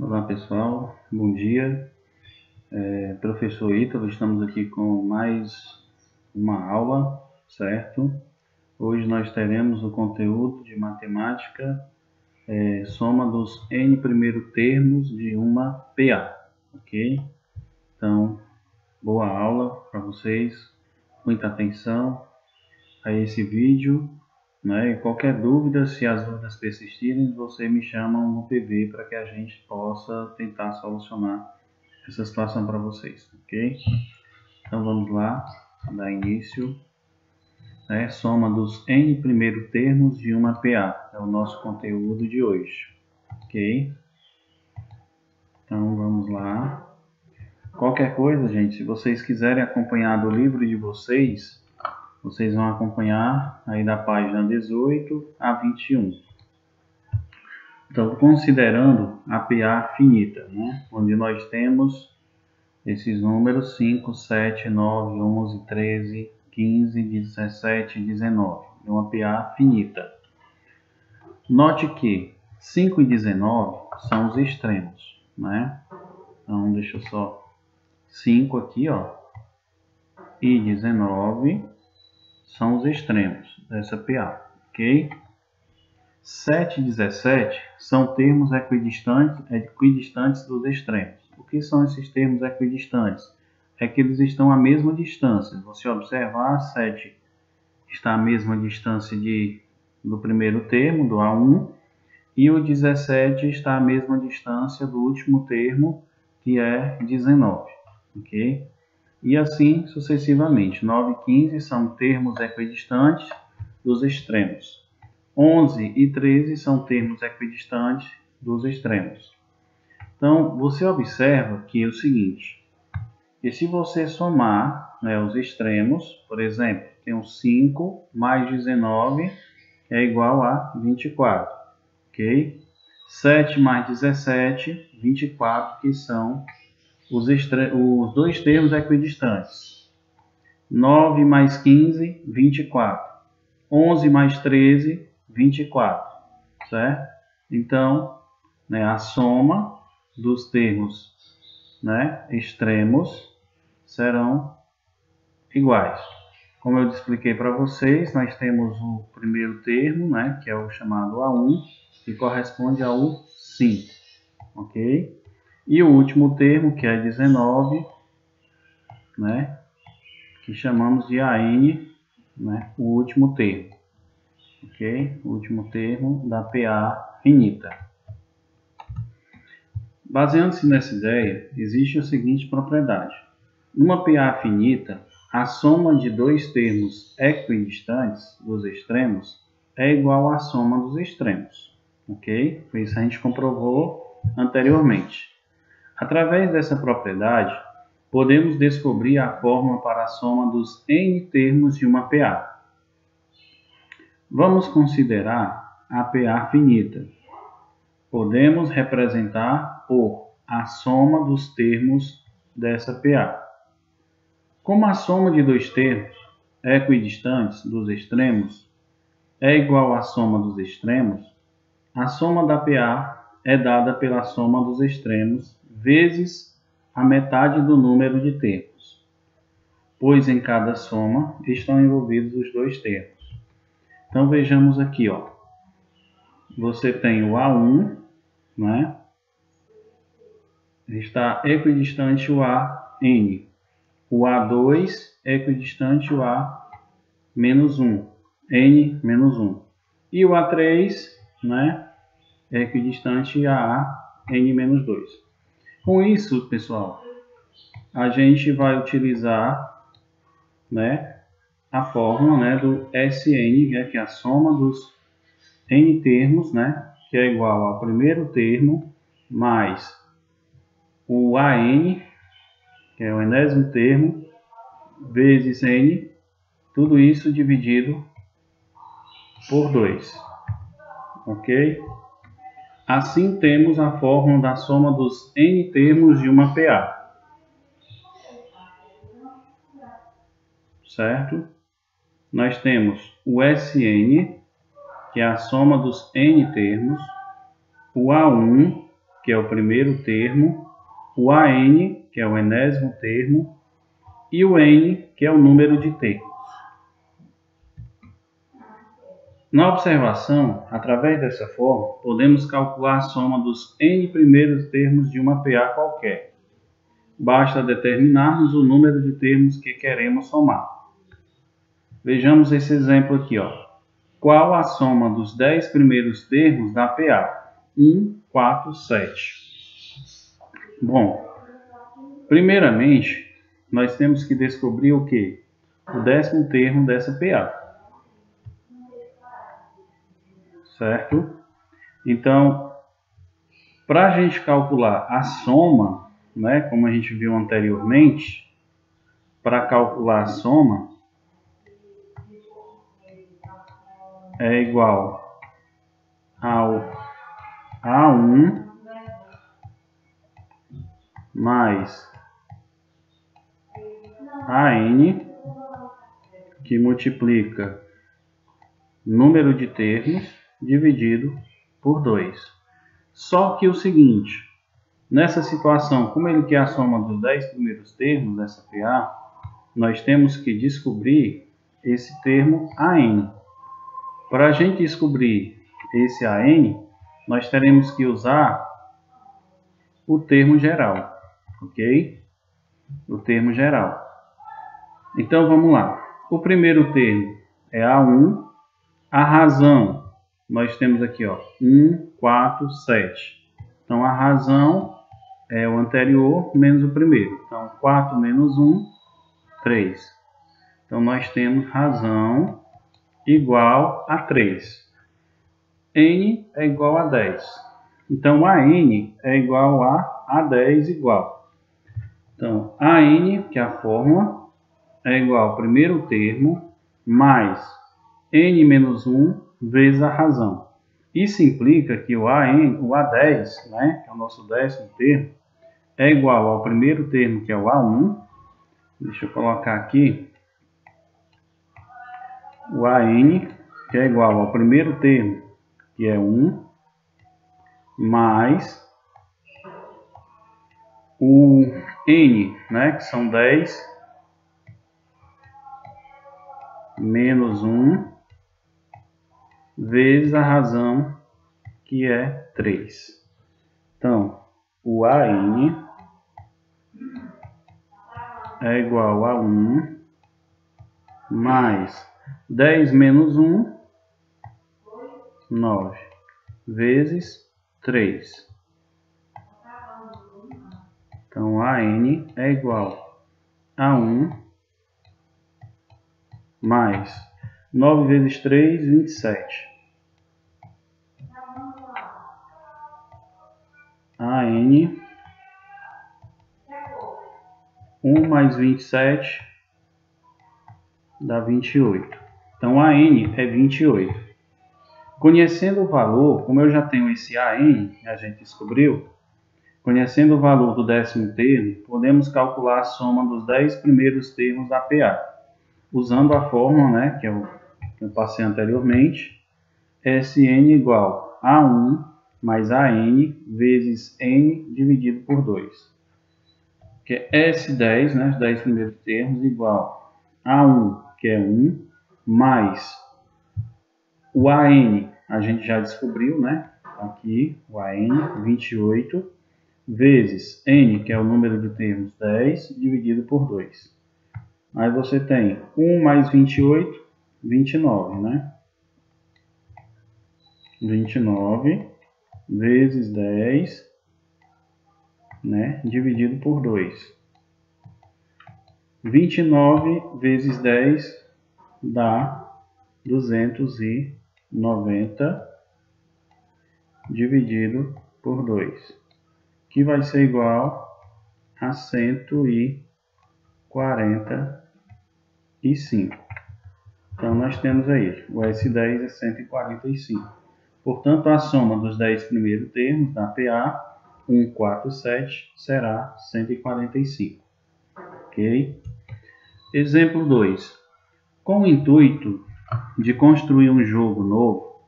Olá pessoal, bom dia. Professor Ítalo, estamos aqui com mais uma aula, certo? Hoje nós teremos o conteúdo de matemática, soma dos n primeiros termos de uma PA, ok? Então, boa aula para vocês, muita atenção a esse vídeo, né? E qualquer dúvida, se as dúvidas persistirem, você me chama no PV para que a gente possa tentar solucionar essa situação para vocês, ok? Então vamos lá, dar início. Soma dos n primeiros termos de uma PA, é o nosso conteúdo de hoje, ok? Então vamos lá. Qualquer coisa, gente, se vocês quiserem acompanhar do livro de vocês, vocês vão acompanhar aí da página 18 a 21. Então, considerando a PA finita, né? Onde nós temos esses números 5, 7, 9, 11, 13, 15, 17 e 19. É uma PA finita. Note que 5 e 19 são os extremos, né? Então, deixa eu só... 5 aqui, ó, e 19 são os extremos dessa PA, ok? 7 e 17 são termos equidistantes dos extremos. O que são esses termos equidistantes? É que eles estão à mesma distância. Você observar, 7 está à mesma distância do primeiro termo, do A1, e o 17 está à mesma distância do último termo, que é 19, ok? E assim sucessivamente. 9 e 15 são termos equidistantes dos extremos. 11 e 13 são termos equidistantes dos extremos. Então, você observa que é o seguinte, que se você somar, né, os extremos, por exemplo, tem um 5 mais 19 é igual a 24, ok? 7 mais 17, 24, que são os dois termos equidistantes. 9 mais 15, 24. 11 mais 13, 24, certo? Então, né, a soma dos termos, né, extremos serão iguais. Como eu expliquei para vocês, nós temos o primeiro termo, né, que é o chamado A1, que corresponde ao 5, ok? E o último termo, que é 19, né, que chamamos de AN, né, o último termo, ok? O último termo da PA finita. Baseando-se nessa ideia, existe a seguinte propriedade. Numa PA finita, a soma de dois termos equidistantes dos extremos é igual à soma dos extremos, ok? Foi isso que a gente comprovou anteriormente. Através dessa propriedade, podemos descobrir a fórmula para a soma dos n termos de uma PA. Vamos considerar a PA finita. Podemos representar por a soma dos termos dessa PA. Como a soma de dois termos equidistantes dos extremos é igual à soma dos extremos, a soma da PA é dada pela soma dos extremos vezes a metade do número de termos, pois em cada soma estão envolvidos os dois termos. Então vejamos aqui, ó. Você tem o A1, né? Está equidistante o AN. O A2 é equidistante o A menos 1. N menos 1. E o A3, né? É equidistante a N menos 2. Com isso, pessoal, a gente vai utilizar, né, a fórmula, né, do SN, né, que é a soma dos N termos, né, que é igual ao primeiro termo mais o AN, que é o enésimo termo, vezes N, tudo isso dividido por 2, ok? Assim temos a fórmula da soma dos N termos de uma PA, certo? Nós temos o SN, que é a soma dos N termos, o A1, que é o primeiro termo, o AN, que é o enésimo termo, e o N, que é o número de termos. Na observação, através dessa forma, podemos calcular a soma dos N primeiros termos de uma PA qualquer. Basta determinarmos o número de termos que queremos somar. Vejamos esse exemplo aqui, ó. Qual a soma dos 10 primeiros termos da PA? 1, 4, 7. Bom, primeiramente, nós temos que descobrir o quê? O 10º termo dessa PA. Certo? Então, para a gente calcular a soma, né, como a gente viu anteriormente, para calcular a soma, é igual ao A1 mais AN, que multiplica número de termos dividido por 2. Só que o seguinte, nessa situação, como ele quer a soma dos 10 primeiros termos dessa PA, nós temos que descobrir esse termo AN. Para a gente descobrir esse AN, nós teremos que usar o termo geral, ok? O termo geral. Então vamos lá. O primeiro termo é A1. A razão, nós temos aqui, ó, 1, 4, 7. Então a razão é o anterior menos o primeiro. Então 4 menos 1, 3. Então nós temos razão igual a 3. N é igual a 10. Então, AN é igual a 10 igual. Então, AN, que é a fórmula, é igual ao primeiro termo, mais N menos 1 vezes a razão. Isso implica que o A10, né, que é o nosso 10º termo, é igual ao primeiro termo, que é o A1. Deixa eu colocar aqui. O AN, que é igual ao primeiro termo, que é 1, mais o N, né, que são 10, menos 1, vezes a razão, que é 3. Então, o AN é igual a 1, mais 10 menos 1, 9, vezes 3. Então, AN é igual a 1 mais 9 vezes 3, 27. AN, 1 mais 27 dá 28. Então, AN é 28. Conhecendo o valor, como eu já tenho esse AN, a gente descobriu, conhecendo o valor do 10º termo, podemos calcular a soma dos 10 primeiros termos da PA, usando a fórmula, né, que eu passei anteriormente, SN igual a 1 mais AN vezes N dividido por 2. Que é S10, né, os 10 primeiros termos, igual a 1, que é 1, mais o AN, a gente já descobriu, né? Aqui, o AN, 28, vezes N, que é o número de termos, 10, dividido por 2. Aí você tem 1 mais 28, 29, né? 29 vezes 10, né? Dividido por 2. 29 vezes 10 dá 290 dividido por 2, que vai ser igual a 145. Então, nós temos aí, o S10 é 145. Portanto, a soma dos 10 primeiros termos da PA, 1, 4, 7, será 145. Ok? Exemplo 2. Com o intuito de construir um jogo novo,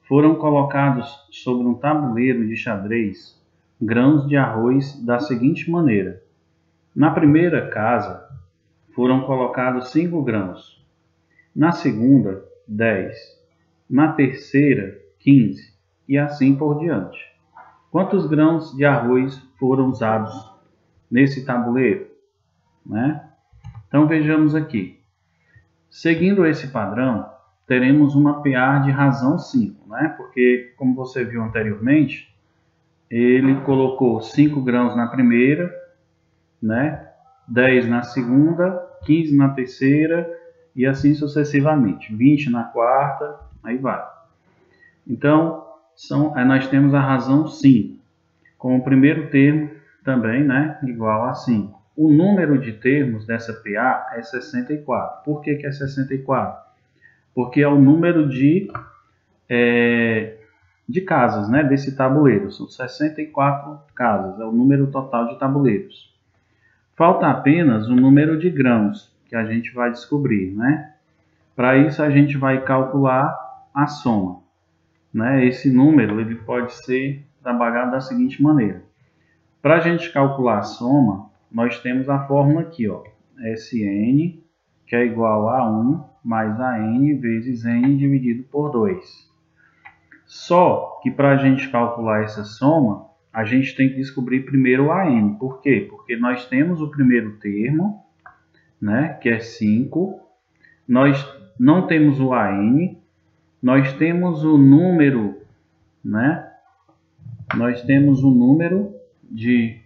foram colocados sobre um tabuleiro de xadrez grãos de arroz da seguinte maneira. Na primeira casa, foram colocados 5 grãos. Na segunda, 10. Na terceira, 15. E assim por diante. Quantos grãos de arroz foram usados nesse tabuleiro? Né? Então vejamos aqui. Seguindo esse padrão, teremos uma PA de razão 5, né? Porque, como você viu anteriormente, ele colocou 5 grãos na primeira, né? 10 na segunda, 15 na terceira e assim sucessivamente. 20 na quarta, aí vai. Então, nós temos a razão 5, com o primeiro termo também, né? Igual a 5. O número de termos dessa PA é 64. Por que é 64? Porque é o número de casas, né, desse tabuleiro. São 64 casas, é o número total de tabuleiros. Falta apenas o número de grãos, que a gente vai descobrir, né? Para isso, a gente vai calcular a soma. Né? Esse número ele pode ser trabalhado da seguinte maneira. Para a gente calcular a soma, nós temos a fórmula aqui, ó, Sn, que é igual a 1 mais an vezes n dividido por 2. Só que para a gente calcular essa soma, a gente tem que descobrir primeiro o an. Por quê? Porque nós temos o primeiro termo, né, que é 5. Nós não temos o an. Nós temos o número, né? Nós temos o número de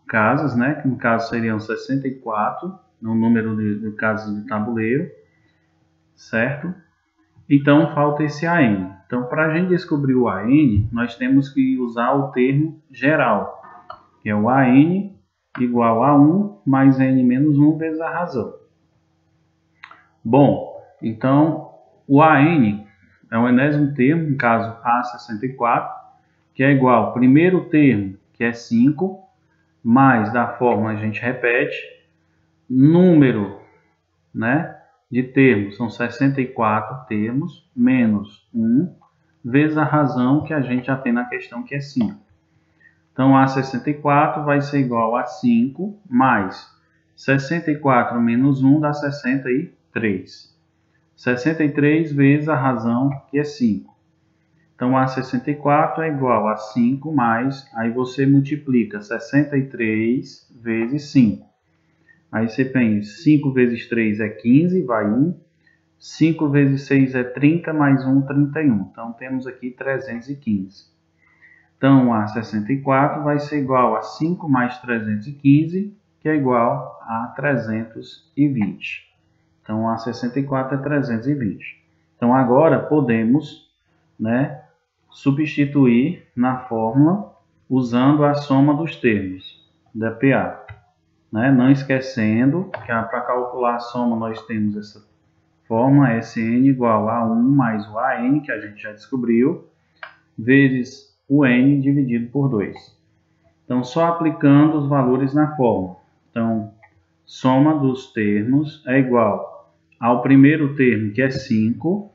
casas, né? Que no caso seriam 64, no número de casas de tabuleiro, certo? Então falta esse AN. Então, para a gente descobrir o AN, nós temos que usar o termo geral, que é o AN igual a 1 mais N menos 1 vezes a razão. Bom, então o AN é o enésimo termo, no caso A64, que é igual ao primeiro termo, que é 5, mais da forma a gente repete, número, né, de termos, são 64 termos, menos 1, vezes a razão que a gente já tem na questão, que é 5. Então, A64 vai ser igual a 5, mais 64 menos 1 dá 63. 63 vezes a razão, que é 5. Então, A64 é igual a 5 mais, aí você multiplica 63 vezes 5. Aí você tem 5 vezes 3 é 15, vai 1. 5 vezes 6 é 30, mais 1, 31. Então, temos aqui 315. Então, A64 vai ser igual a 5 mais 315, que é igual a 320. Então, A64 é 320. Então, agora podemos, né, substituir na fórmula usando a soma dos termos da PA. Né? Não esquecendo que para calcular a soma nós temos essa fórmula Sn igual a 1 mais o AN, que a gente já descobriu, vezes o N dividido por 2. Então, só aplicando os valores na fórmula. Então, soma dos termos é igual ao primeiro termo, que é 5,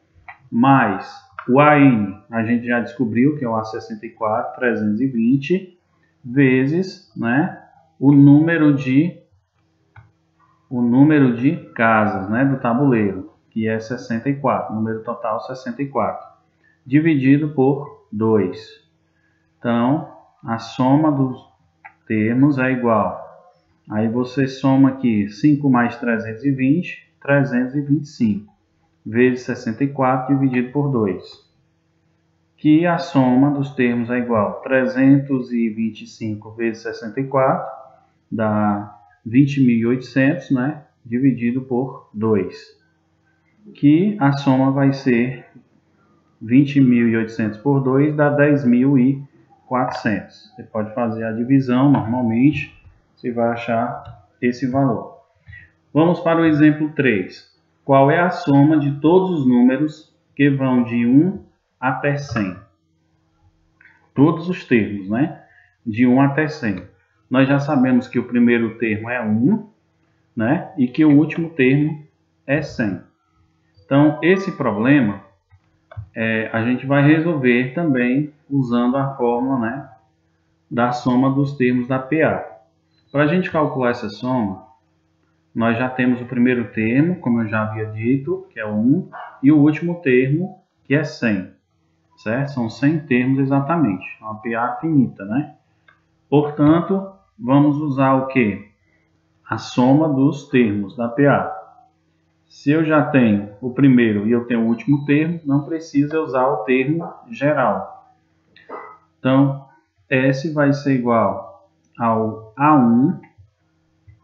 mais o AN, a gente já descobriu, que é o A64, 320, vezes, né, o número de casas, né, do tabuleiro, que é 64, número total 64, dividido por 2. Então, a soma dos termos é igual. Aí você soma aqui 5 mais 320, 325, vezes 64 dividido por 2. Que a soma dos termos é igual. 325 vezes 64 dá 20.800, né? Dividido por 2. Que a soma vai ser 20.800 por 2 dá 10.400. Você pode fazer a divisão normalmente, você vai achar esse valor. Vamos para o exemplo 3. Qual é a soma de todos os números que vão de 1 até 100? Todos os termos, né? De 1 até 100. Nós já sabemos que o primeiro termo é 1, né? E que o último termo é 100. Então, esse problema a gente vai resolver também usando a fórmula, né, da soma dos termos da PA. Para a gente calcular essa soma, nós já temos o primeiro termo, como eu já havia dito, que é o 1, e o último termo, que é 100, certo? São 100 termos exatamente, uma PA finita, né? Portanto, vamos usar o quê? A soma dos termos da PA. Se eu já tenho o primeiro e eu tenho o último termo, não precisa usar o termo geral. Então, S vai ser igual ao A1,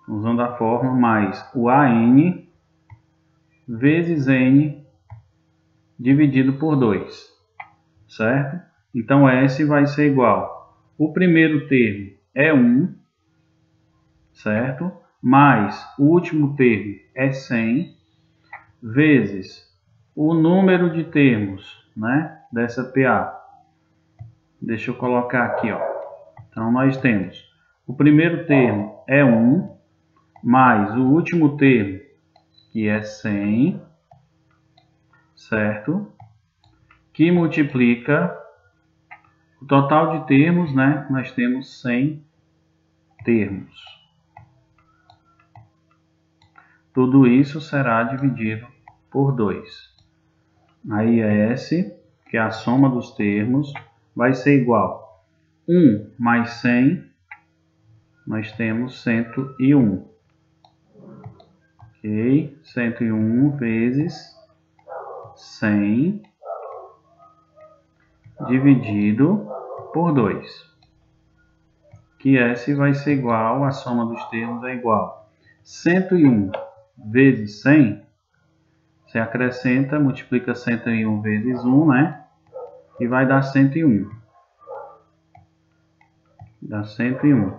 usando a fórmula, mais o AN vezes N dividido por 2, certo? Então, S vai ser igual, o primeiro termo é 1, certo? Mais o último termo é 100, vezes o número de termos, né, dessa PA. Deixa eu colocar aqui, ó. Então, nós temos o primeiro termo é 1, mais o último termo, que é 100, certo? Que multiplica o total de termos, né? Nós temos 100 termos. Tudo isso será dividido por 2. Aí S, que é a soma dos termos, vai ser igual a 1 mais 100, nós temos 101. Ok? 101 vezes 100 dividido por 2. Que S vai ser igual, a soma dos termos é igual. 101 vezes 100, você acrescenta, multiplica 101 vezes 1, né? E vai dar 101. Dá 101.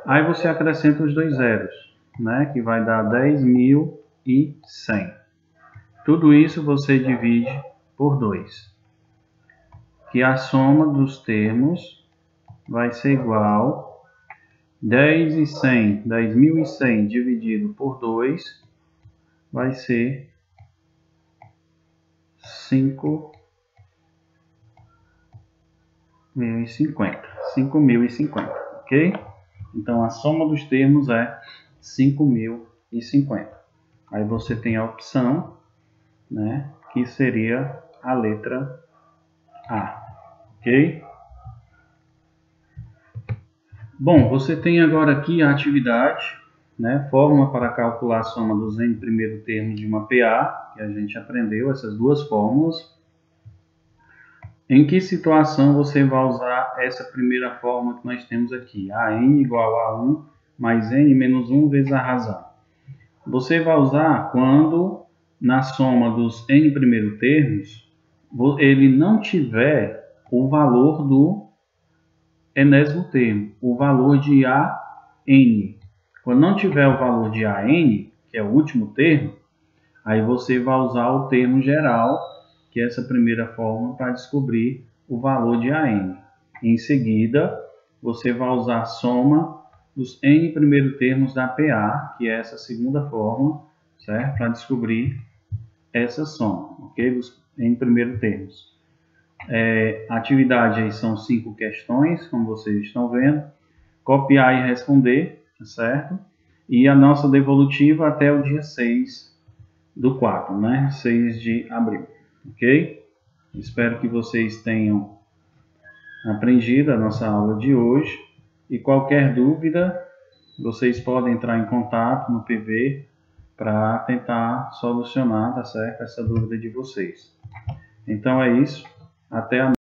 Aí você acrescenta os dois zeros, né? Que vai dar 10.100. Tudo isso você divide por 2. Que a soma dos termos vai ser igual 10.100 dividido por 2 vai ser 5.050, ok? Então a soma dos termos é 5.050. Aí você tem a opção, né, que seria a letra A, ok? Bom, você tem agora aqui a atividade, né, fórmula para calcular a soma dos n primeiro termos de uma PA, que a gente aprendeu, essas duas fórmulas. Em que situação você vai usar essa primeira fórmula que nós temos aqui? AN igual a 1 mais n menos 1 vezes a razão. Você vai usar quando, na soma dos n primeiro termos, ele não tiver o valor do enésimo termo, o valor de AN. Quando não tiver o valor de AN, que é o último termo, aí você vai usar o termo geral, que é essa primeira fórmula, para descobrir o valor de AN. Em seguida, você vai usar a soma dos n primeiros termos da PA, que é essa segunda fórmula, certo? Para descobrir essa soma, ok? Dos n primeiros termos. A atividade aí são 5 questões, como vocês estão vendo. Copiar e responder, certo? E a nossa devolutiva até o dia 6/4, né? 6 de abril, ok? Espero que vocês tenham aprendido a nossa aula de hoje. E qualquer dúvida, vocês podem entrar em contato no PV para tentar solucionar, tá certo? Essa dúvida de vocês. Então é isso. Até a